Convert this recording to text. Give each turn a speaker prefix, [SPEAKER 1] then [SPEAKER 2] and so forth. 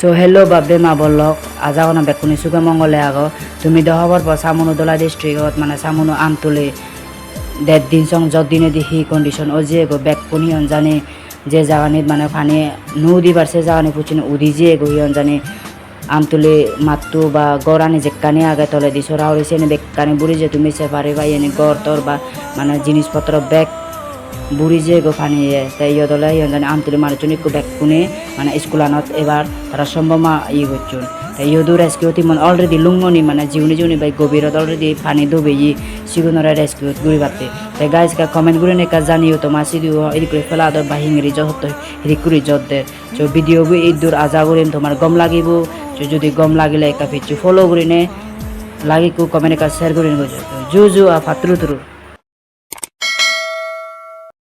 [SPEAKER 1] so hello বাবে মা বলক আজাগনা বেকুনি সুগে মঙ্গলে আগো তুমি দহবর পর সামুনো দোলা ডিস্ট্রিক্টত মানে সামুনো আমতুলি 1.5 দিন সং যত দিনে দি হি কন্ডিশন ও যে গো বেকুনি অনজানি যে জাগানি মানে পানি নু দিবার সে জাগানি পুচিন উদি যে গো হি অনজানি আমতুলি মাত্তু বা গরানি যেকানি আগে তলে দি সরা হইছে নে বেকানি বুড়ি যে তুমি সে পারে বা এনে গর তোর বা মানে জিনিসপত্র ব্যাগ বুড়ি যে গো পানি তাই ইয়দলে জানি আমতুলি মানুষজনই বেকুনি মানে স্কুলানত এবার তারা সম্ভব ই করছুন তাই ইয়দু রেস্কিউ টিম অলরেডি লুঙ্গনি মানে জিউনি বাই গভীরত অলরেডি পানি ডুবে সিগুনরা রেস্কিউ গুড়ি বাতে তাই গাইজ কা কমেন্ট করে নেকা জানিও তো মাসি দিও এদিক করে ফেলা দর বা হিংরি যত এদিক করে যত দে তো ভিডিও বই ইদুর আজা করিম তোমার গম লাগিব যদি গম লাগিলে একা ফিচু ফলো করি নে লাগি কমেন্ট কা শেয়ার করিন গো জু জু আ ফাত্রু তুরু